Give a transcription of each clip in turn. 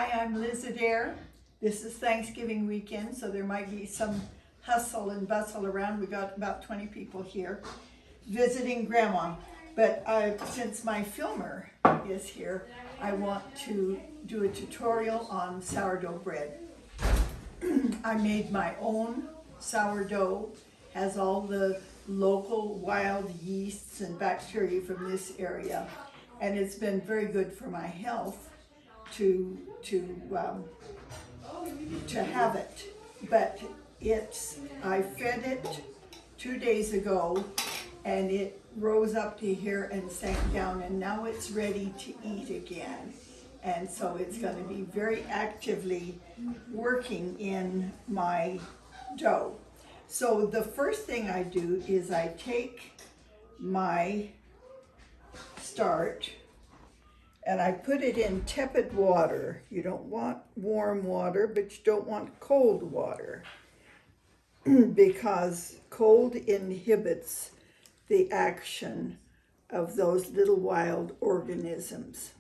Hi, I'm Liz Adair. This is Thanksgiving weekend, so there might be some hustle and bustle around. We got about 20 people here visiting Grandma. But since my filmer is here, I want to do a tutorial on sourdough bread. I made my own sourdough, has all the local wild yeasts and bacteria from this area, and it's been very good for my health to have it. But I fed it 2 days ago, and it rose up to here and sank down, and now it's ready to eat again. And so it's going to be very actively working in my dough. So the first thing I do is I take my starch and I put it in tepid water. You don't want warm water, but you don't want cold water because cold inhibits the action of those little wild organisms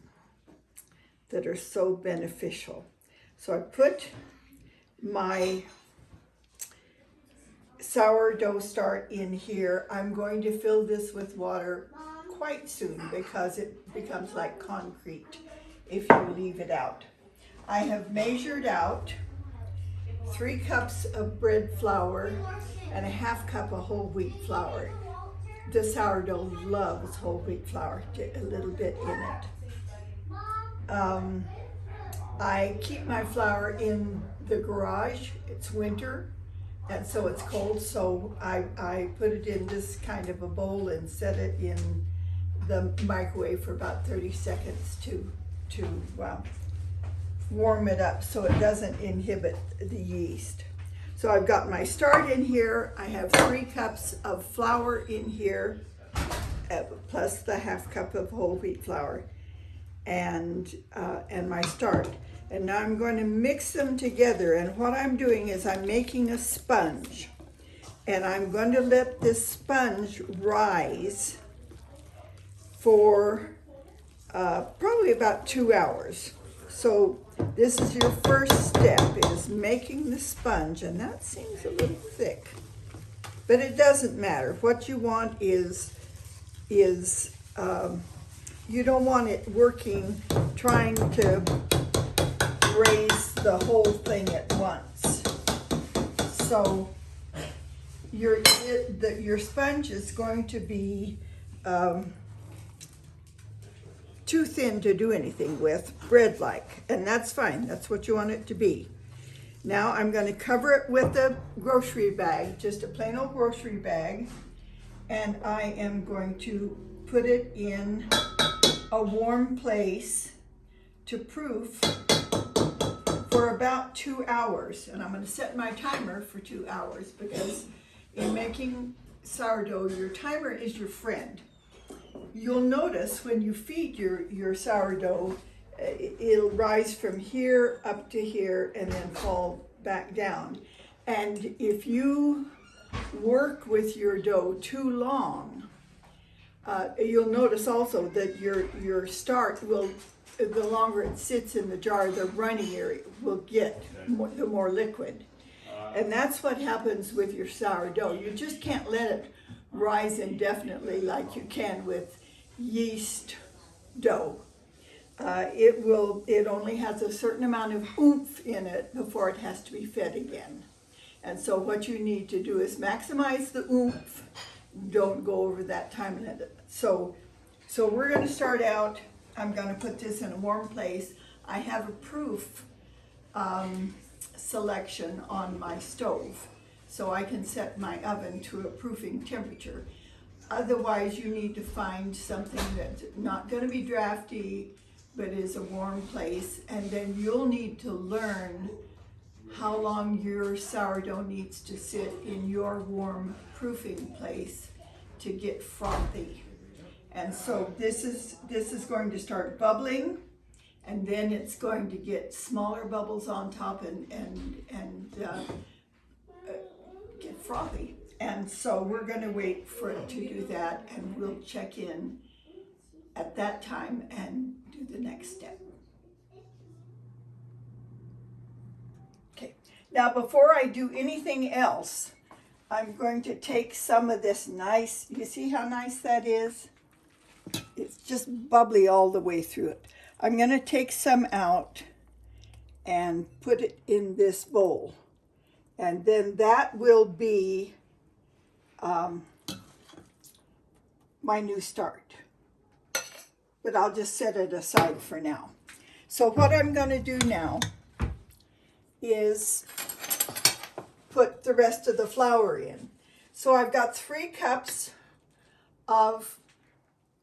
that are so beneficial. So I put my sourdough starch in here. I'm going to fill this with water quite soon because it becomes like concrete if you leave it out. I have measured out 3 cups of bread flour and a half cup of whole wheat flour. The sourdough loves whole wheat flour, a little bit in it. I keep my flour in the garage. It's winter, and so it's cold, so I put it in this kind of a bowl and set it in the microwave for about 30 seconds to warm it up so it doesn't inhibit the yeast. So I've got my starch in here. I have 3 cups of flour in here, plus the half cup of whole wheat flour, and my starch. And now I'm going to mix them together. And what I'm doing is I'm making a sponge, and I'm going to let this sponge rise for probably about 2 hours. So this is your first step, is making the sponge, and that seems a little thick, but it doesn't matter. What you want is you don't want it working, trying to raise the whole thing at once. So your sponge is going to be too thin to do anything with, bread-like, and that's fine. That's what you want it to be. Now I'm going to cover it with a grocery bag, just a plain old grocery bag, and I am going to put it in a warm place to proof for about 2 hours. And I'm going to set my timer for 2 hours because in making sourdough, your timer is your friend. You'll notice when you feed your sourdough, it'll rise from here up to here and then fall back down. And if you work with your dough too long, you'll notice also that your starch will, the longer it sits in the jar, the runnier it will get, the more liquid. And that's what happens with your sourdough. You just can't let it rise indefinitely like you can with yeast dough. It only has a certain amount of oomph in it before it has to be fed again. And so what you need to do is maximize the oomph. Don't go over that time limit. So we're going to start out. I'm going to put this in a warm place. I have a proof selection on my stove, so I can set my oven to a proofing temperature. Otherwise, you need to find something that's not going to be drafty, but is a warm place, and then you'll need to learn how long your sourdough needs to sit in your warm proofing place to get frothy. And so this is going to start bubbling, and then it's going to get smaller bubbles on top and get frothy. And so we're going to wait for it to do that, and we'll check in at that time and do the next step. Now, before I do anything else, I'm going to take some of this nice, you see how nice that is? It's just bubbly all the way through it. I'm going to take some out and put it in this bowl. And then that will be my new start. But I'll just set it aside for now. So what I'm going to do now is put the rest of the flour in. So I've got 3 cups of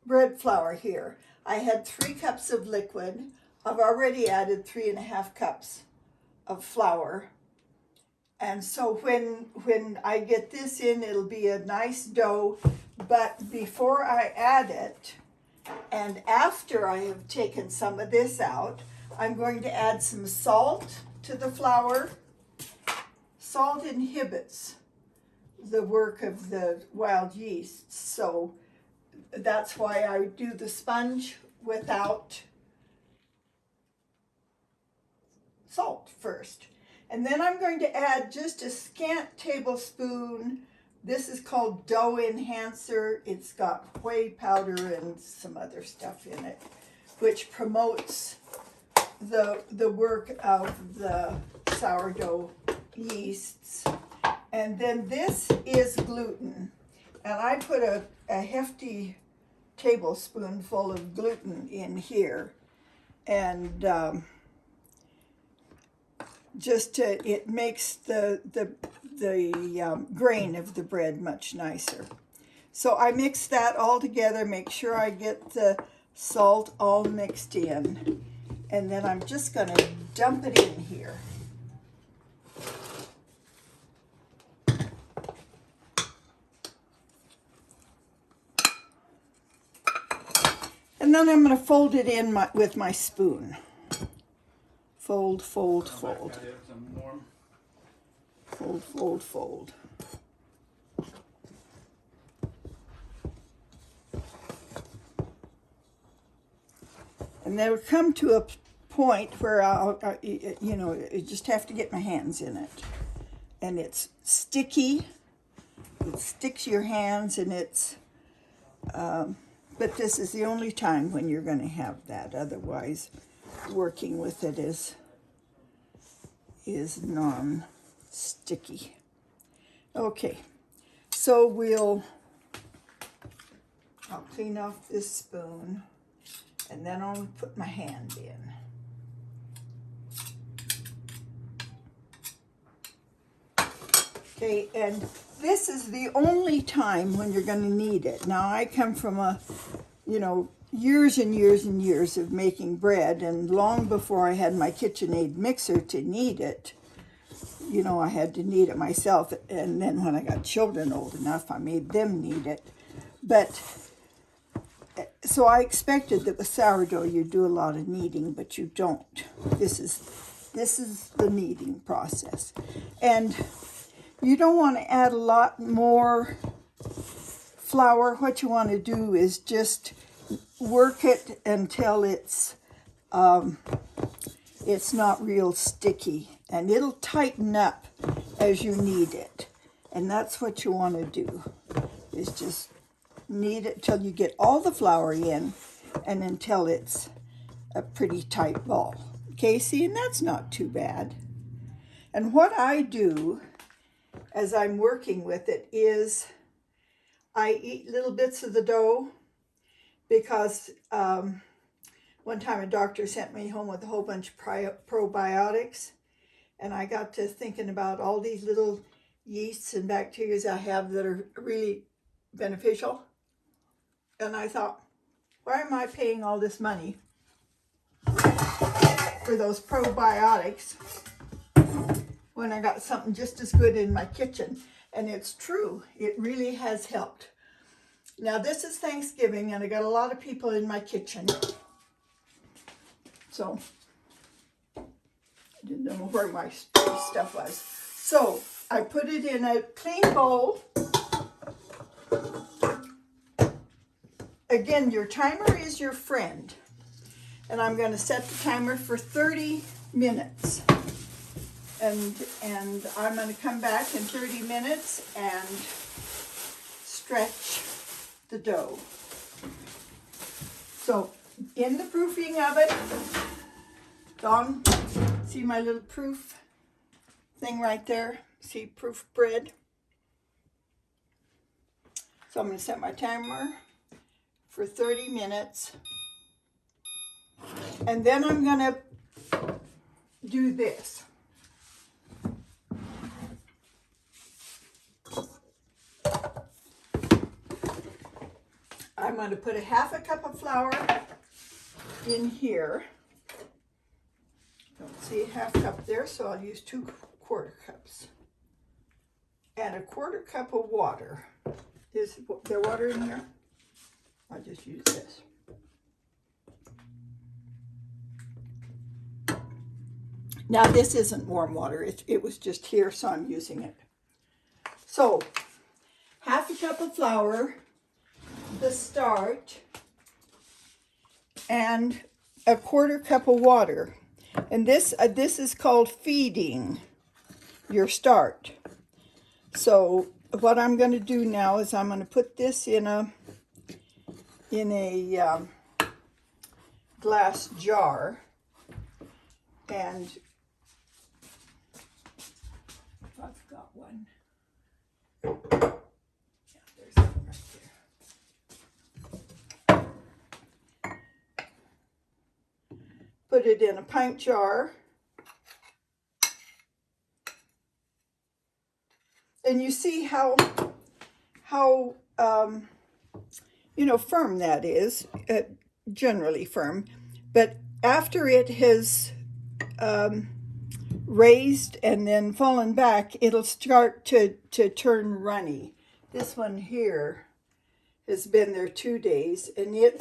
bread flour here. I had 3 cups of liquid. I've already added 3.5 cups of flour. And so when I get this in, it'll be a nice dough. But before I add it, and after I have taken some of this out, I'm going to add some salt to the flour. Salt inhibits the work of the wild yeast, so that's why I do the sponge without salt first. And then I'm going to add just a scant tablespoon. This is called dough enhancer. It's got whey powder and some other stuff in it, which promotes the work of the sourdough yeasts. And then this is gluten. And I put a hefty tablespoonful of gluten in here. And it makes the grain of the bread much nicer. So I mix that all together, make sure I get the salt all mixed in. And then I'm just going to dump it in here. And then I'm going to fold it in with my spoon. Fold, fold, fold. Fold, fold, fold. And then we'll come to a point where you just have to get my hands in it. And it's sticky. It sticks to your hands, and it's, but this is the only time when you're going to have that. Otherwise, working with it is non-sticky. Okay, so I'll clean off this spoon, and then I'll put my hand in. Okay, and this is the only time when you're going to need it. Now, I come from years and years and years of making bread, and long before I had my KitchenAid mixer to knead it, I had to knead it myself. And then when I got children old enough, I made them knead it. But so I expected that with sourdough you'd do a lot of kneading, but you don't. This is the kneading process. And you don't want to add a lot more flour. What you want to do is just work it until it's not real sticky, and it'll tighten up as you knead it. And that's what you want to do, is just knead it till you get all the flour in and until it's a pretty tight ball. Okay, see, and that's not too bad. And what I do as I'm working with it is I eat little bits of the dough, because one time a doctor sent me home with a whole bunch of probiotics, and I got to thinking about all these little yeasts and bacteria I have that are really beneficial. And I thought, why am I paying all this money for those probiotics when I got something just as good in my kitchen? And it's true, it really has helped. Now, this is Thanksgiving, and I got a lot of people in my kitchen. So, I didn't know where my stuff was. So, I put it in a clean bowl. Again, your timer is your friend. And I'm going to set the timer for 30 minutes. And I'm going to come back in 30 minutes and stretch the dough. So in the proofing oven, Dawn, see my little proof thing right there? See proof bread? So I'm going to set my timer for 30 minutes. And then I'm going to do this. I'm going to put a half a cup of flour in here. Don't see a half cup there, so I'll use 2 quarter cups. And a quarter cup of water. Is there water in here? I'll just use this. Now this isn't warm water, it was just here, so I'm using it. So, half a cup of flour, the starch, and a quarter cup of water. And this is called feeding your starch. So what I'm going to do now is I'm going to put this in a glass jar, and I've got one. Yeah, there's one right there. Put it in a pint jar. And you see how firm that is, generally firm. But after it has raised and then fallen back, it'll start to turn runny. This one here has been there 2 days, and you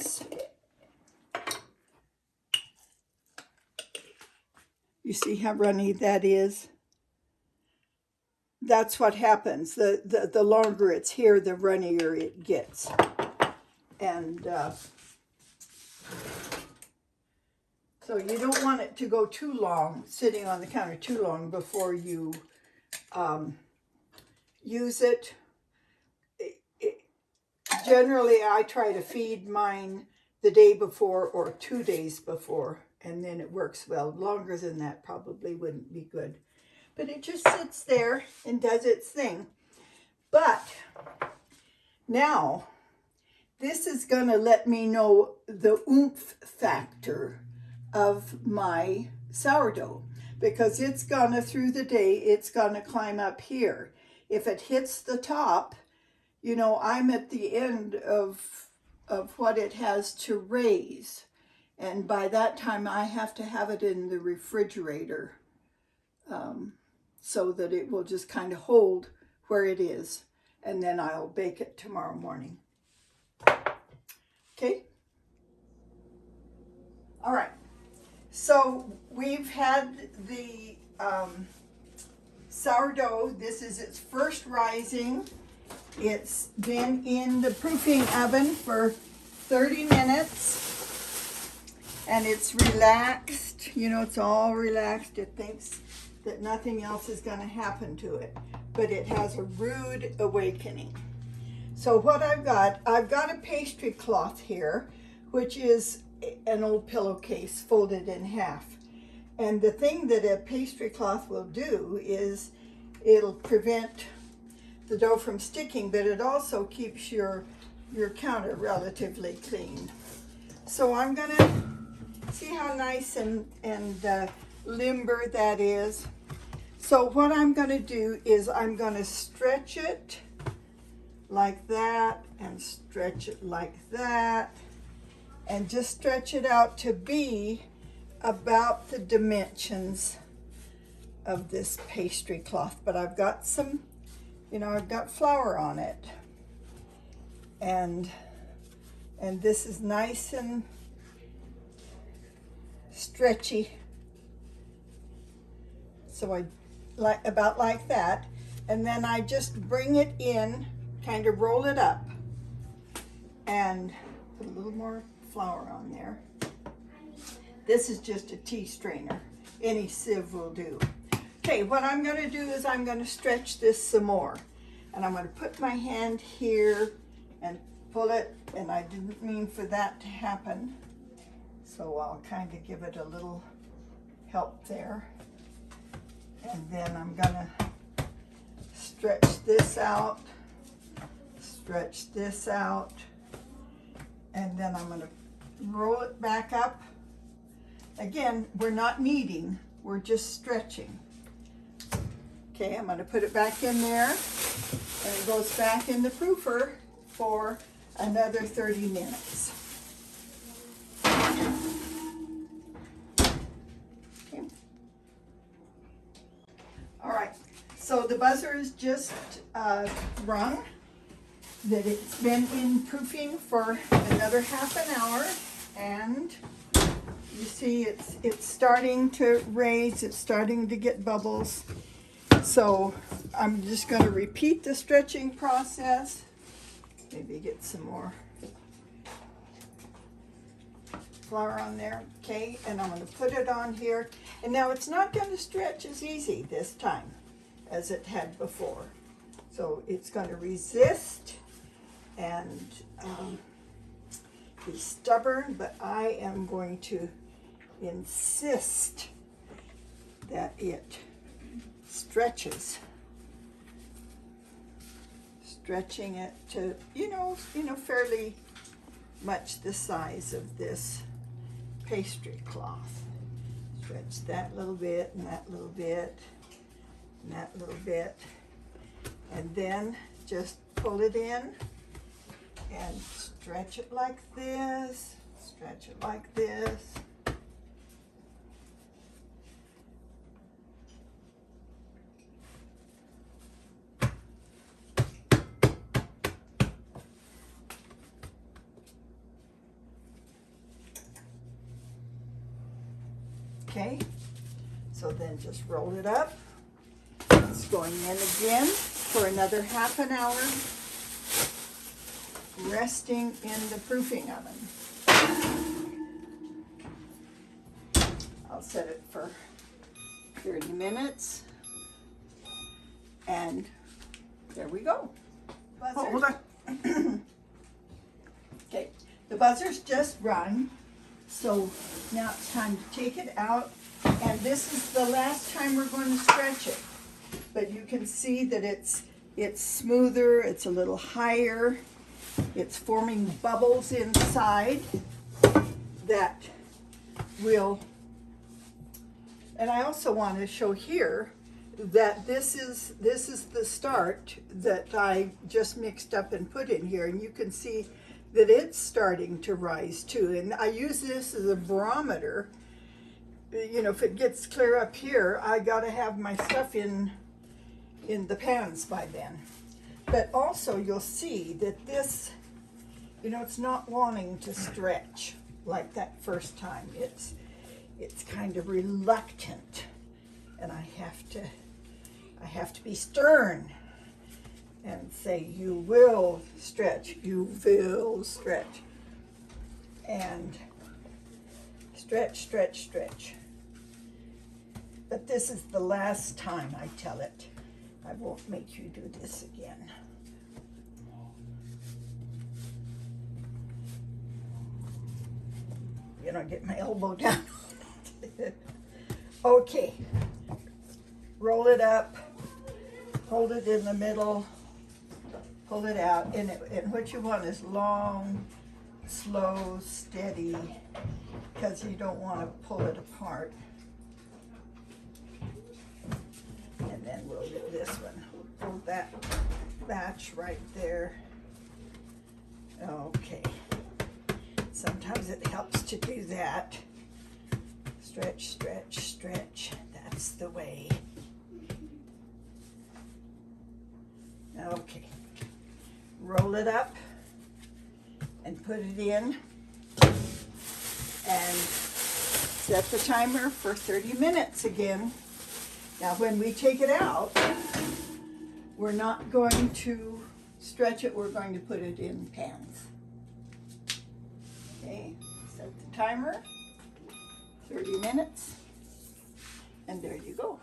see how runny that is? That's what happens. The longer it's here, the runnier it gets. And so you don't want it to go too long, sitting on the counter too long before you use it. Generally, I try to feed mine the day before or 2 days before, and then it works well. Longer than that probably wouldn't be good. But it just sits there and does its thing. But now, this is going to let me know the oomph factor of my sourdough, because it's going to, through the day, it's going to climb up here. If it hits the top, I'm at the end of what it has to raise. And by that time, I have to have it in the refrigerator. So that it will just kind of hold where it is, and then I'll bake it tomorrow morning. Okay? All right. So we've had the sourdough. This is its first rising. It's been in the proofing oven for 30 minutes, and it's relaxed. It's all relaxed. It thinks that nothing else is going to happen to it, but it has a rude awakening. So what I've got a pastry cloth here, which is an old pillowcase folded in half. And the thing that a pastry cloth will do is it'll prevent the dough from sticking, but it also keeps your counter relatively clean. So I'm gonna see how nice and limber that is. So what I'm going to do is I'm going to stretch it like that and stretch it like that and just stretch it out to be about the dimensions of this pastry cloth. But I've got some, I've got flour on it, and this is nice and stretchy. So about like that, and then I just bring it in, kind of roll it up, and put a little more flour on there. This is just a tea strainer. Any sieve will do. Okay, what I'm going to do is I'm going to stretch this some more. And I'm going to put my hand here and pull it, and I didn't mean for that to happen. So I'll kind of give it a little help there. And then I'm going to stretch this out, stretch this out, and then I'm going to roll it back up. Again, we're not kneading, we're just stretching. Okay, I'm going to put it back in there, and it goes back in the proofer for another 30 minutes. Okay. All right, so the buzzer is just rung, that it's been in proofing for another half an hour, and you see it's starting to raise, it's starting to get bubbles. So I'm just going to repeat the stretching process. Maybe get some more flour on there. Okay, and I'm going to put it on here. And now it's not going to stretch as easy this time as it had before. So it's going to resist and be stubborn, but I am going to insist that it stretches, stretching it to you know fairly much the size of this pastry cloth. Stretch that little bit and that little bit and that little bit, and then just pull it in and stretch it like this, stretch it like this. Okay, so then just roll it up. It's going in again for another half an hour, resting in the proofing oven. I'll set it for 30 minutes, and there we go. Buzzer. Oh, hold on. Okay, the buzzer's just rung. So now it's time to take it out, and this is the last time we're going to stretch it. But you can see that it's smoother, it's a little higher, it's forming bubbles inside that will, and I also want to show here that this is the start that I just mixed up and put in here, and you can see that it's starting to rise too. And I use this as a barometer. You know, if it gets clear up here, I gotta have my stuff in the pans by then. But also you'll see that this, you know, it's not wanting to stretch like that first time. It's kind of reluctant, and I have to be stern and say, you will stretch, you will stretch. And stretch, stretch, stretch. But this is the last time I tell it. I won't make you do this again. You know, get my elbow down. Okay, roll it up, hold it in the middle, pull it out, and what you want is long, slow, steady, because you don't want to pull it apart. And then we'll do this one. Hold that batch right there. Okay. Sometimes it helps to do that. Stretch, stretch, stretch. That's the way. Okay. Roll it up and put it in and set the timer for 30 minutes again. Now when we take it out, we're not going to stretch it, we're going to put it in pans. Okay, set the timer, 30 minutes, and there you go.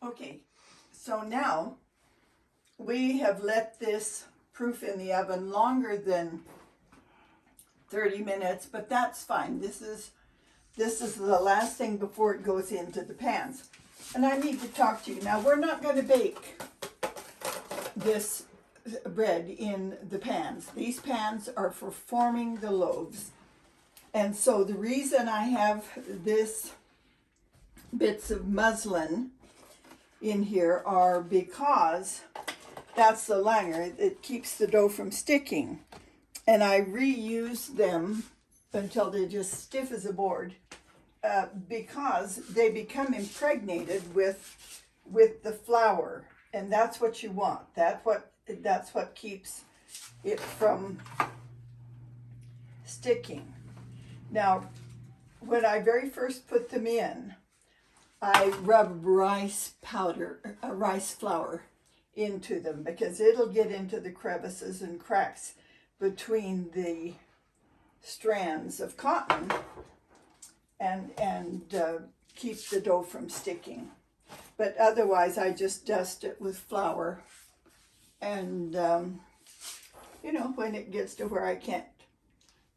Okay, so now we have let this proof in the oven longer than 30 minutes, but that's fine. This is the last thing before it goes into the pans. And I need to talk to you. Now, we're not going to bake this bread in the pans. These pans are for forming the loaves. And so the reason I have this bits of muslin in here are because that's the langer. It keeps the dough from sticking. And I reuse them until they're just stiff as a board because they become impregnated with the flour. And that's what you want. That's what keeps it from sticking. Now, when I very first put them in, I rub rice flour into them because it'll get into the crevices and cracks between the strands of cotton and keep the dough from sticking. But otherwise, I just dust it with flour. And, when it gets to where I can't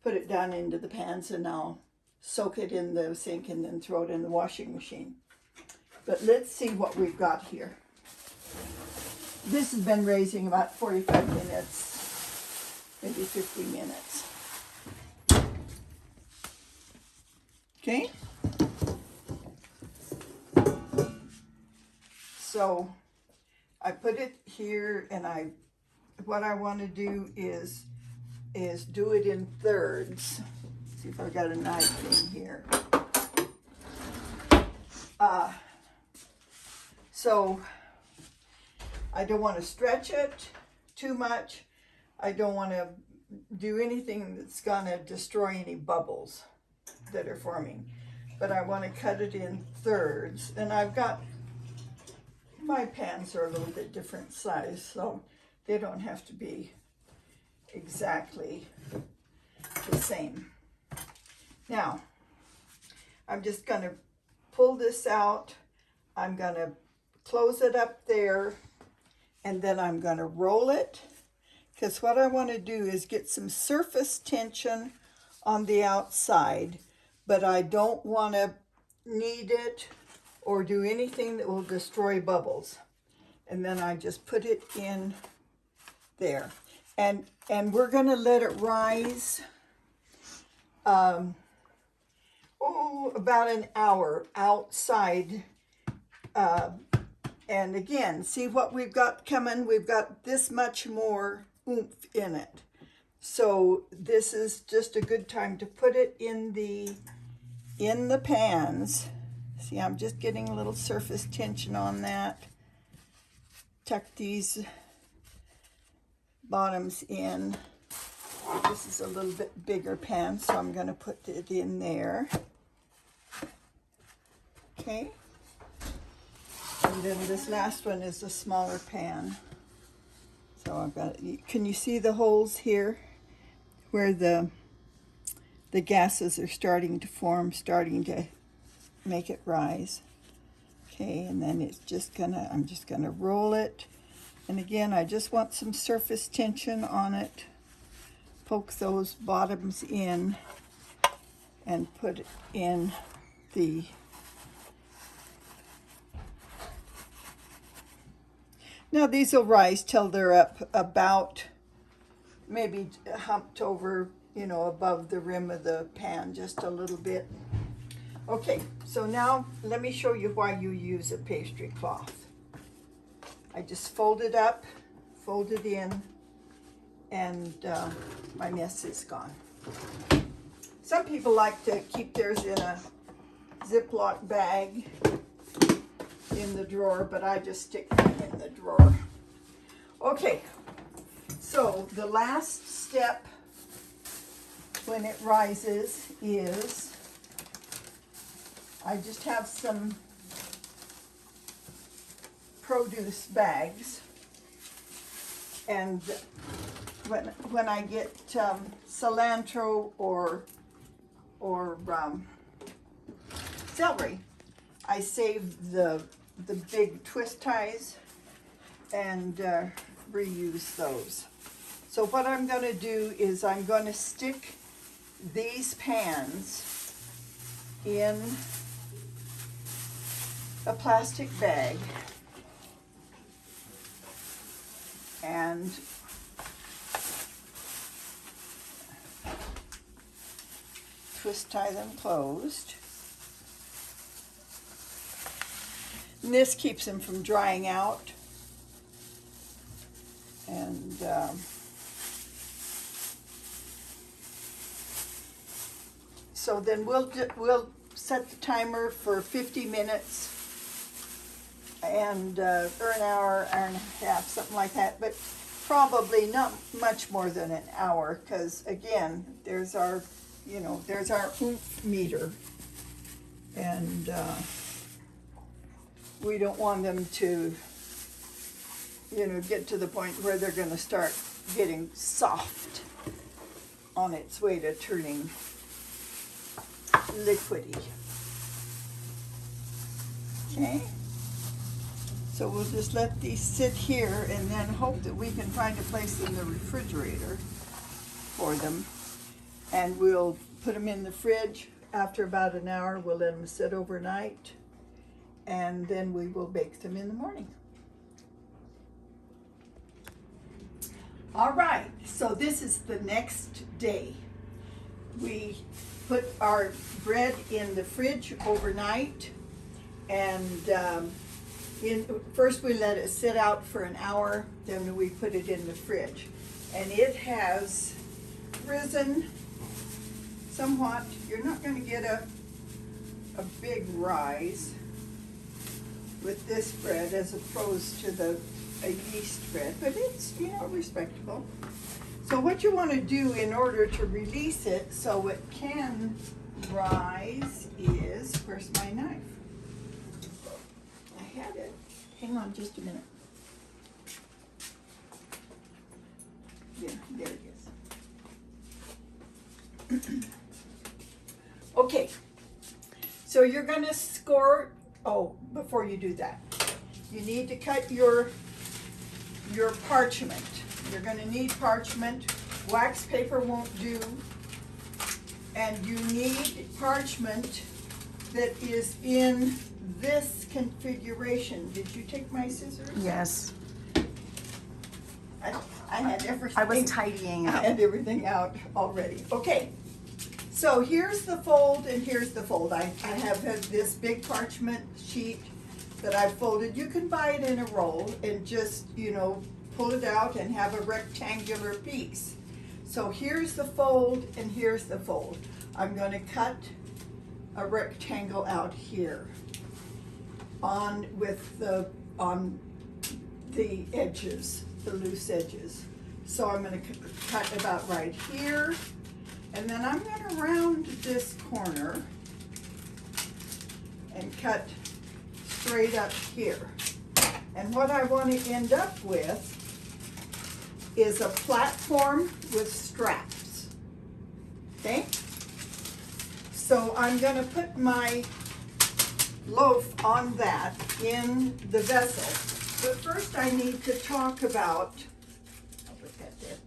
put it down into the pans, and I'll soak it in the sink and then throw it in the washing machine. But let's see what we've got here. This has been raising about 45 minutes, maybe 50 minutes. Okay? So I put it here, and what I want to do is do it in thirds. See if I've got a knife in here. So I don't want to stretch it too much. I don't want to do anything that's going to destroy any bubbles that are forming. But I want to cut it in thirds. And my pans are a little bit different size, so they don't have to be exactly the same. Now, I'm just going to pull this out. I'm going to close it up there, and then I'm going to roll it, because what I want to do is get some surface tension on the outside, but I don't want to knead it or do anything that will destroy bubbles. And then I just put it in there. And we're going to let it rise about an hour outside. And again, see what we've got coming. We've got this much more oomph in it. So this is just a good time to put it in the pans. See, I'm just getting a little surface tension on that. Tuck these bottoms in. This is a little bit bigger pan, so I'm going to put it in there. Okay. And then this last one is a smaller pan. So I've got, can you see the holes here where the gases are starting to form, starting to make it rise? Okay, and then I'm just gonna roll it. And again, I just want some surface tension on it. Poke those bottoms in and put it in the Now these will rise till they're up about maybe humped over, above the rim of the pan just a little bit. Okay, so now let me show you why you use a pastry cloth. I just fold it up, fold it in, and my mess is gone. Some people like to keep theirs in a Ziploc bag in the drawer, but I just stick them in the drawer. Okay, so the last step when it rises is I just have some produce bags, and when I get cilantro or celery, I save the the big twist ties and reuse those. So what I'm going to do is I'm going to stick these pans in a plastic bag and twist tie them closed. And this keeps them from drying out. And so then we'll set the timer for 50 minutes and or an hour, hour and a half, something like that. But probably not much more than an hour, because again, there's our, there's our oomph meter, and we don't want them to, get to the point where they're going to start getting soft on its way to turning liquidy. Okay, so we'll just let these sit here and then hope that we can find a place in the refrigerator for them, and we'll put them in the fridge. After about an hour, we'll let them sit overnight, and then we will bake them in the morning. All right, so this is the next day. We put our bread in the fridge overnight, and first we let it sit out for an hour, then we put it in the fridge. And it has risen somewhat. You're not going to get a big rise with this bread as opposed to a yeast bread, but it's, respectable. So what you want to do in order to release it so it can rise is, where's my knife? I had it. Hang on just a minute. Yeah, there it is. Okay, so you're going to score. Oh, before you do that, you need to cut your parchment. You're going to need parchment. Wax paper won't do. And you need parchment that is in this configuration. Did you take my scissors? Yes. I had everything. I was tidying up. I had everything out already. Okay. So here's the fold and here's the fold. I have this big parchment sheet that I've folded. You can buy it in a roll and just, pull it out and have a rectangular piece. So here's the fold and here's the fold. I'm going to cut a rectangle out here on the edges, the loose edges. So I'm going to cut about right here, and then I'm going to round this corner and cut straight up here. And what I want to end up with is a platform with straps. Okay? So I'm going to put my loaf on that in the vessel. But first I need to talk about, I'll put that there,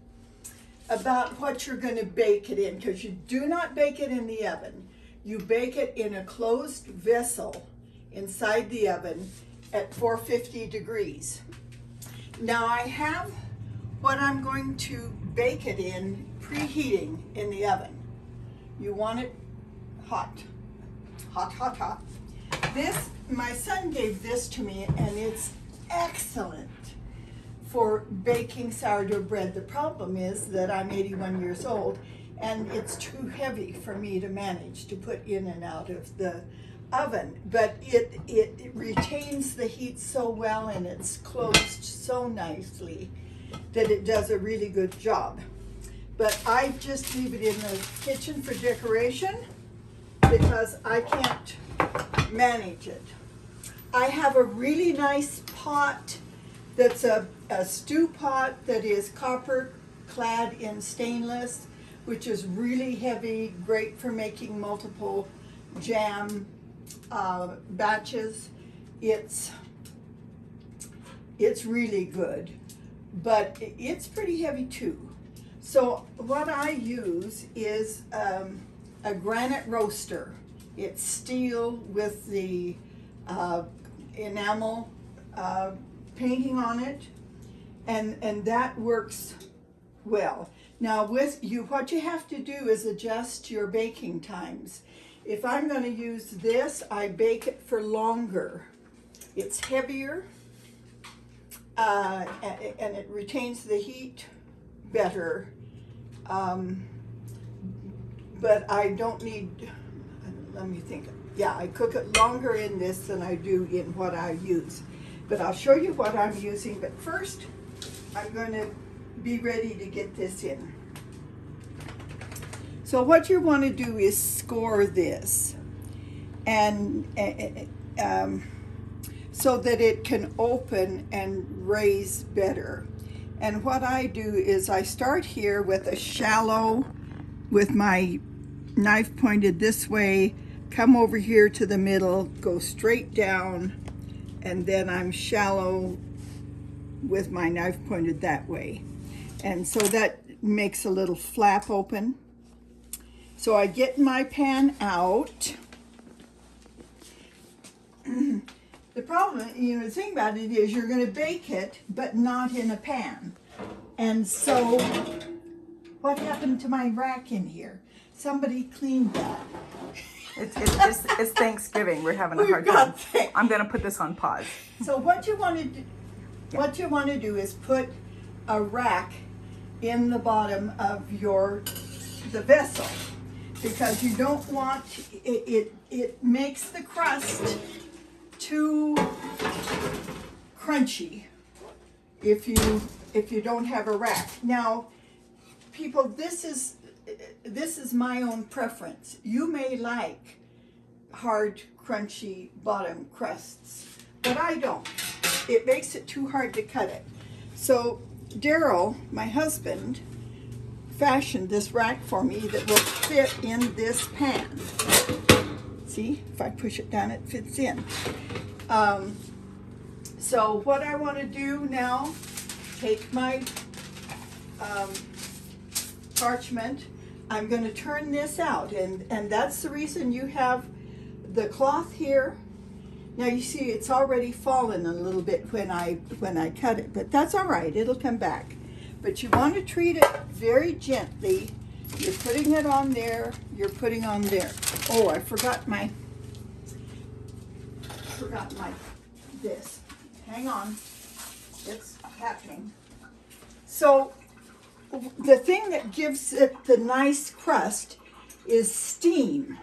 about what you're going to bake it in, because you do not bake it in the oven. You bake it in a closed vessel inside the oven at 450 degrees. Now I have what I'm going to bake it in preheating in the oven. You want it hot, hot, hot, hot. This, my son gave this to me, and it's excellent for baking sourdough bread. The problem is that I'm 81 years old, and it's too heavy for me to manage to put in and out of the oven. But it retains the heat so well, and it's closed so nicely that it does a really good job. But I just leave it in the kitchen for decoration because I can't manage it. I have a really nice pot that's a stew pot that is copper clad in stainless, which is really heavy, great for making multiple jam batches. it's really good, but it's pretty heavy too. So what I use is a granite roaster. It's steel with the enamel painting on it, and that works well. Now with you, what you have to do is adjust your baking times. If I'm going to use this, I bake it for longer. It's heavier, and it retains the heat better. But I don't need, let me think. Yeah, I cook it longer in this than I do in what I use. But I'll show you what I'm using. But first, I'm going to be ready to get this in. So what you want to do is score this, and so that it can open and raise better. And what I do is I start here with a shallow, with my knife pointed this way, come over here to the middle, go straight down, and then I'm shallow with my knife pointed that way. And so that makes a little flap open. So I get my pan out. The problem, the thing about it is you're going to bake it, but not in a pan. And so what happened to my rack in here? Somebody cleaned that. It's Thanksgiving. We're having a hard time. I'm going to put this on pause. So what you want to do is put a rack in the bottom of the vessel, because you don't want it makes the crust too crunchy if you don't have a rack. Now, people, this is my own preference. You may like hard, crunchy bottom crusts, but I don't. It makes it too hard to cut it. So Daryl, my husband, fashioned this rack for me that will fit in this pan. See, if I push it down, it fits in. So what I want to do now, take my parchment, I'm going to turn this out, and that's the reason you have the cloth here. Now you see it's already fallen a little bit when I cut it, but that's all right, it'll come back. But you want to treat it very gently. You're putting it on there, you're putting on there. Oh, I forgot my this. Hang on, it's happening. So the thing that gives it the nice crust is steam.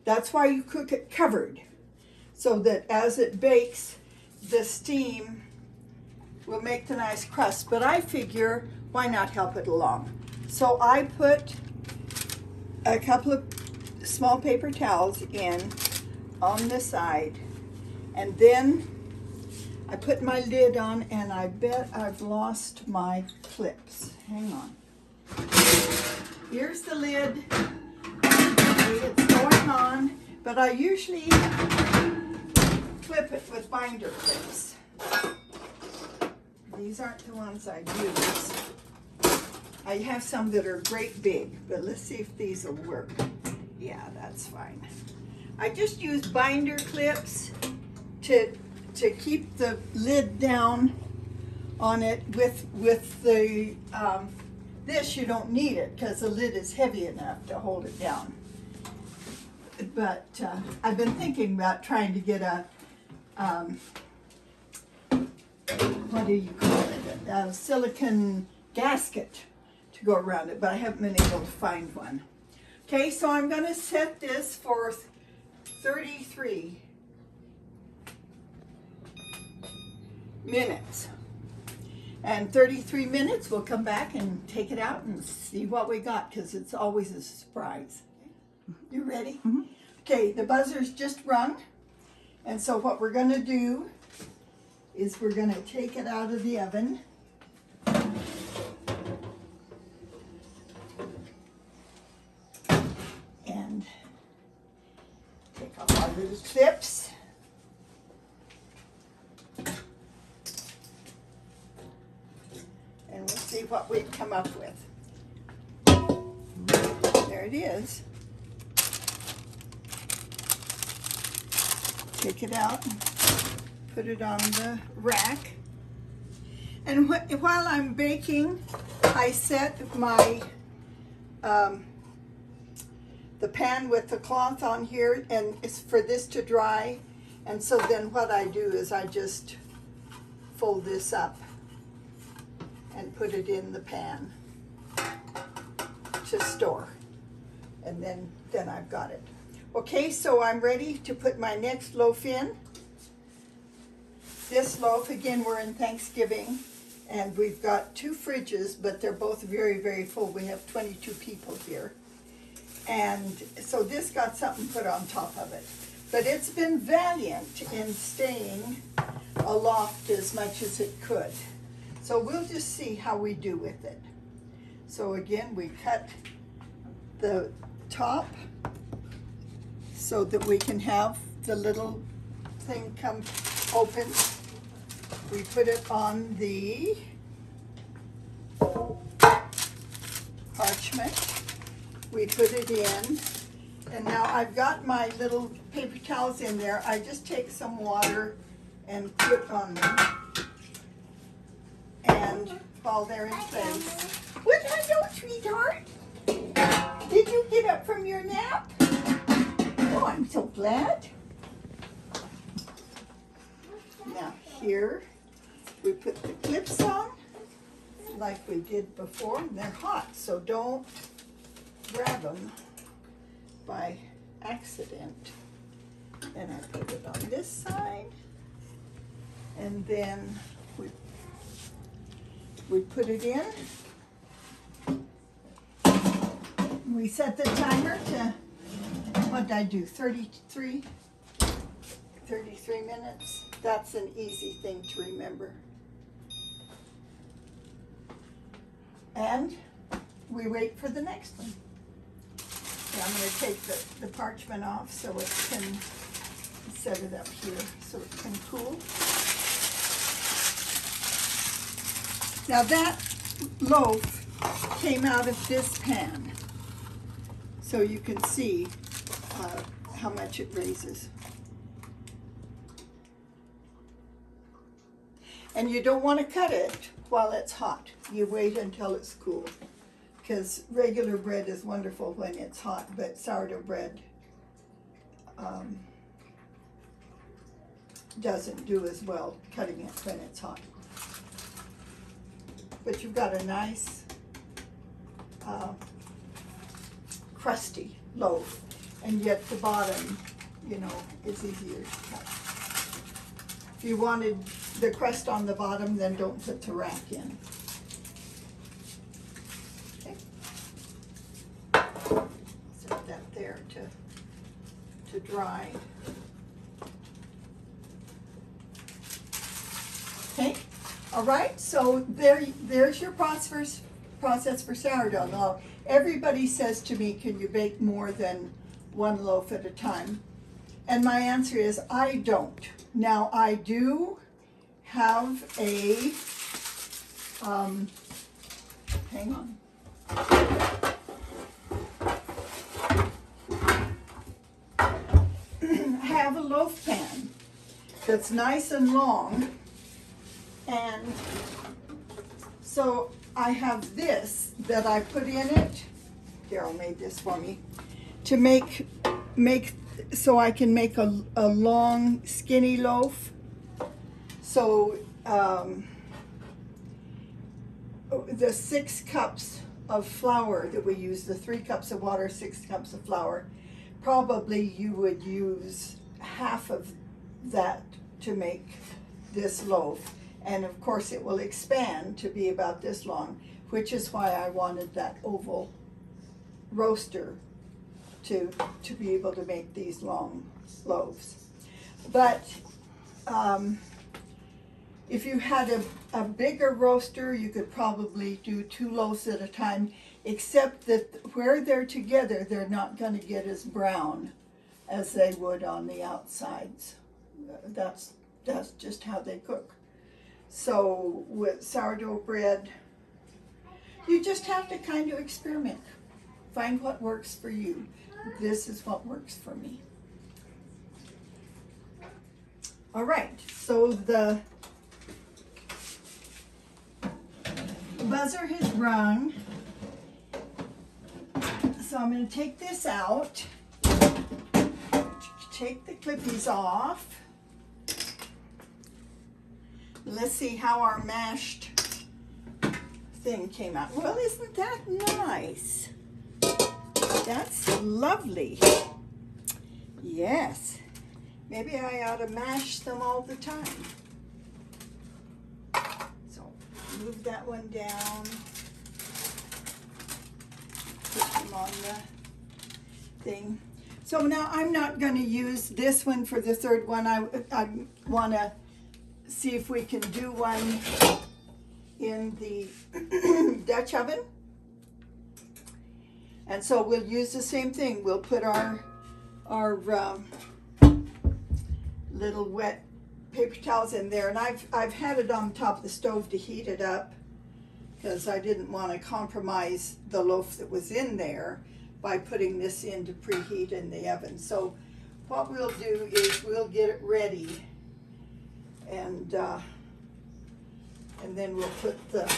That's why you cook it covered, so that as it bakes, the steam will make the nice crust. But I figure, why not help it along? So I put a couple of small paper towels in on the side, and then I put my lid on, and I bet I've lost my clips. Hang on. Here's the lid. It's going on, but I usually clip it with binder clips. These aren't the ones I use. I have some that are great big, but let's see if these will work. Yeah, that's fine. I just use binder clips to keep the lid down on it. With the this, you don't need it because the lid is heavy enough to hold it down. But I've been thinking about trying to get a what do you call it? A silicone gasket to go around it, but I haven't been able to find one. Okay, so I'm going to set this for 33 minutes. And 33 minutes, we'll come back and take it out and see what we got, because it's always a surprise. You ready? Mm-hmm. Okay, the buzzer's just rung. And so what we're going to do is we're going to take it out of the oven. And take off our little clips. what we've come up with. There it is. Take it out, put it on the rack. And while I'm baking, I set my the pan with the cloth on here, and it's for this to dry. And so then what I do is I just fold this up and put it in the pan to store. And then I've got it. Okay, so I'm ready to put my next loaf in. This loaf, again, we're in Thanksgiving, and we've got 2 fridges, but they're both very, very full. We have 22 people here. And so this got something put on top of it. But it's been valiant in staying aloft as much as it could. So we'll just see how we do with it. So again, we cut the top so that we can have the little thing come open. We put it on the parchment. We put it in, and now I've got my little paper towels in there. I just take some water and put on them, and while they're in place. What? Hello, sweetheart. Did you get up from your nap? Oh, I'm so glad. Now here, we put the clips on like we did before, and they're hot, so don't grab them by accident. And I put it on this side, and then we put it in. We set the timer to, what did I do, 33 minutes? That's an easy thing to remember. And we wait for the next one. Okay, I'm going to take the parchment off so it can set it up here so it can cool. Now that loaf came out of this pan, so you can see how much it raises. And you don't want to cut it while it's hot. You wait until it's cool, because regular bread is wonderful when it's hot, but sourdough bread doesn't do as well cutting it when it's hot. But you've got a nice crusty loaf, and yet the bottom, you know, is easier to cut. If you wanted the crust on the bottom, then don't put the rack in. Okay. Set that there to dry. Okay. All right. So there's your process for sourdough. Now, everybody says to me, "Can you bake more than 1 loaf at a time?" And my answer is, I don't. Now, I do have a, hang on. I have a loaf pan that's nice and long, and so I have this that I put in it. Daryl made this for me to make so I can make a long skinny loaf. So the 6 cups of flour that we use, the 3 cups of water, 6 cups of flour, probably you would use half of that to make this loaf. And of course it will expand to be about this long, which is why I wanted that oval roaster to be able to make these long loaves. But if you had a bigger roaster, you could probably do 2 loaves at a time, except that where they're together, they're not going to get as brown as they would on the outsides. That's just how they cook. So with sourdough bread, You just have to kind of experiment. Find what works for you. This is what works for me. All right, so the buzzer has rung. So I'm going to take this out. Take the clippies off. Let's see how our mashed thing came out. Well, isn't that nice? That's lovely. Yes. Maybe I ought to mash them all the time. So move that one down. Put them on the thing. So now I'm not going to use this one for the third one. I want to see if we can do one in the Dutch oven. And so we'll use the same thing. We'll put our little wet paper towels in there. And I've had it on top of the stove to heat it up because I didn't want to compromise the loaf that was in there by putting this in to preheat in the oven. So what we'll do is we'll get it ready, and then we'll put the,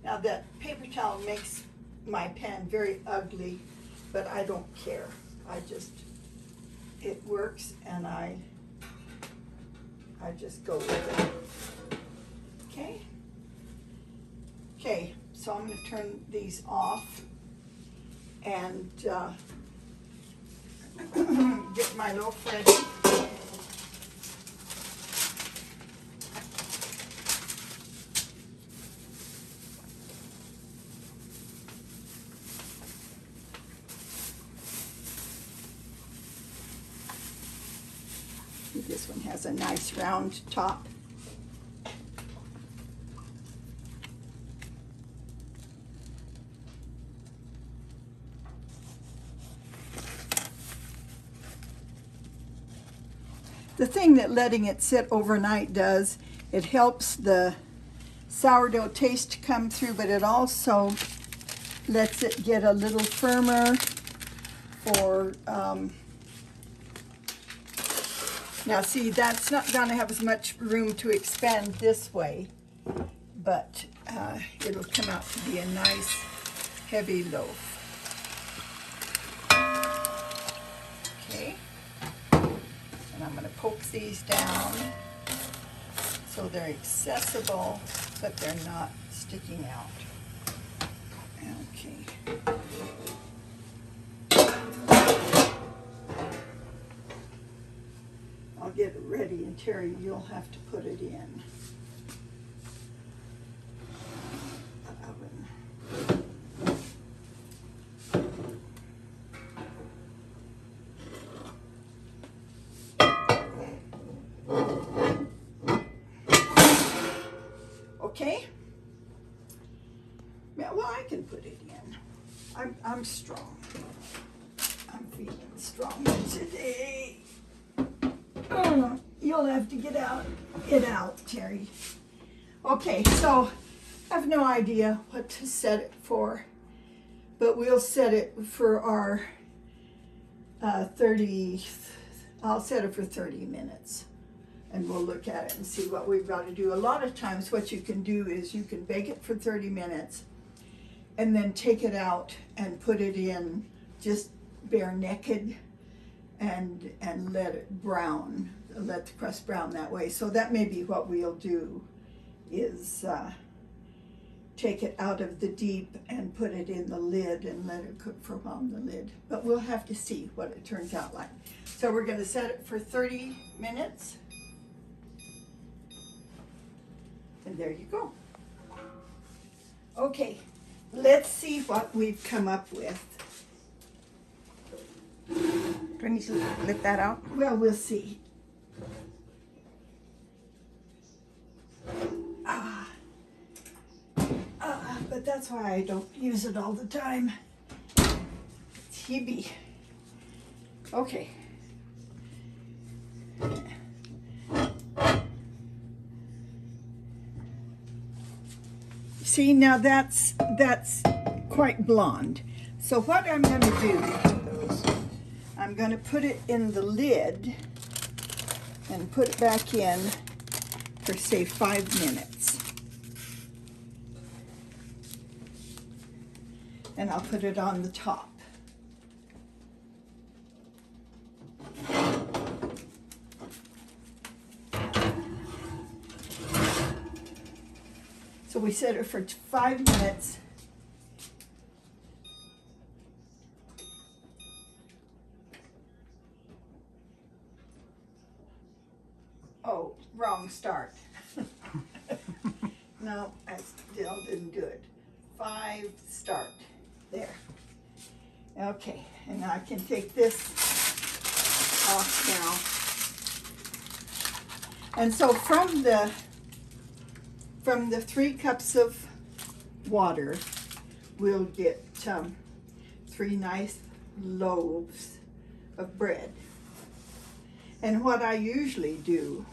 now that paper towel makes my pan very ugly, but I don't care. It works, and I just go with it. Okay? Okay, so I'm going to turn these off and get my loaf ready. This one has a nice round top. The thing that letting it sit overnight does, it helps the sourdough taste to come through, but it also lets it get a little firmer for, now see, that's not going to have as much room to expand this way, but it'll come out to be a nice heavy loaf. Okay. And I'm going to poke these down so they're accessible, but they're not sticking out. Okay. I'll get it ready, and Terry, you'll have to put it in the oven. Okay? Yeah, well, I can put it in. I'm strong. I'm feeling strong today. Oh, you'll have to get it out, Terry. Okay, so I have no idea what to set it for, but we'll set it for our 30, I'll set it for 30 minutes. And we'll look at it and see what we've got to do. A lot of times what you can do is you can bake it for 30 minutes and then take it out and put it in just bare naked and let it brown, let the crust brown that way. So that may be what we'll do, is take it out of the deep and put it in the lid and let it cook for a while in the lid. But we'll have to see what it turns out like. So we're going to set it for 30 minutes. And there you go. Okay, let's see what we've come up with. Do I need to lift that out? Well, we'll see. But that's why I don't use it all the time. It's Hebe. Okay. See, now that's quite blonde. So what I'm going to do, I'm going to put it in the lid and put it back in for, say, 5 minutes. And I'll put it on the top. So we set it for 5 minutes. Oh, wrong start. No, I still didn't do it. 5 start. There. Okay, and now I can take this off now. And so from the 3 cups of water, we'll get 3 nice loaves of bread. And what I usually do,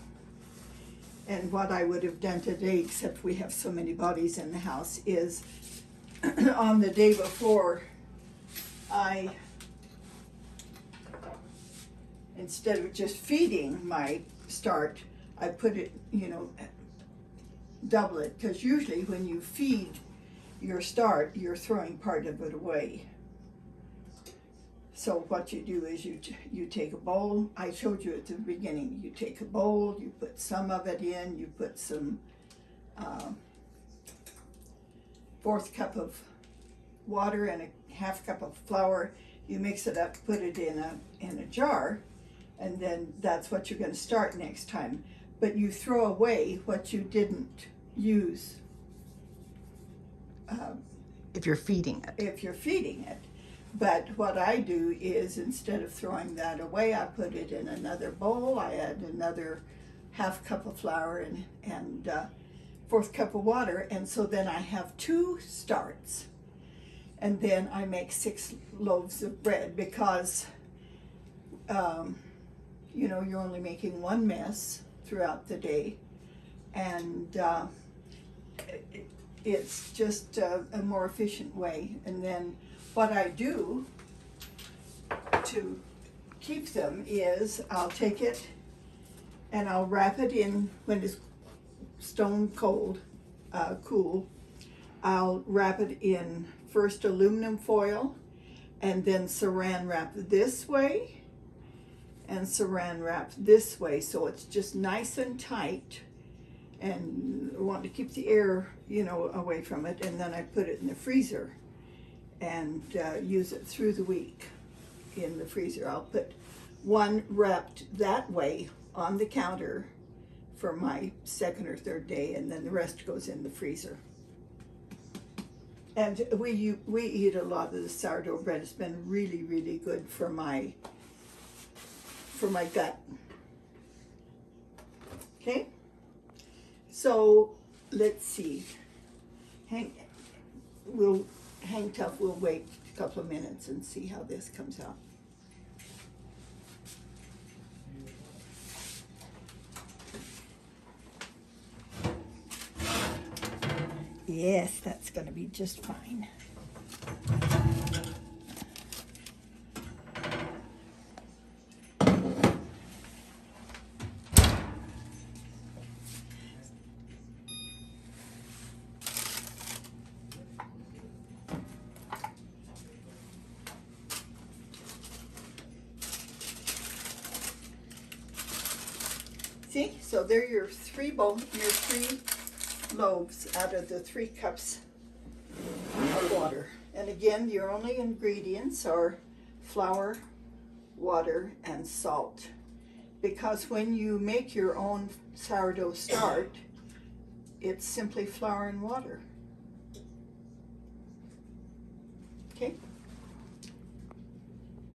and what I would have done today, except we have so many bodies in the house, is on the day before, instead of just feeding my start, I put it, double it, because usually when you feed your start, you're throwing part of it away. So what you do is you take a bowl. I showed you at the beginning. You take a bowl, you put some of it in, you put some 1/4 cup of water and a 1/2 cup of flour. You mix it up, put it in a jar, and then that's what you're going to start next time. But you throw away what you didn't use. If you're feeding it. If you're feeding it. But what I do is, instead of throwing that away, I put it in another bowl. I add another 1/2 cup of flour and 1/4 cup of water, and so then I have 2 starts. And then I make 6 loaves of bread, because you're only making 1 mess throughout the day, and it's just a more efficient way. And then what I do to keep them is I'll take it and I'll wrap it in, when it's stone cold, cool. I'll wrap it in first aluminum foil, and then saran wrap this way and saran wrap this way, so it's just nice and tight, and I want to keep the air away from it. And then I put it in the freezer and use it through the week in the freezer. I'll put one wrapped that way on the counter for my 2nd or 3rd day, and then the rest goes in the freezer. And we eat a lot of the sourdough bread. It's been really, really good for my gut. Okay, so let's see. We'll hang tough. We'll wait a couple of minutes and see how this comes out. Yes, that's going to be just fine. See, so there are your 3 loaves out of the 3 cups of water. And again, your only ingredients are flour, water, and salt. Because when you make your own sourdough start, it's simply flour and water.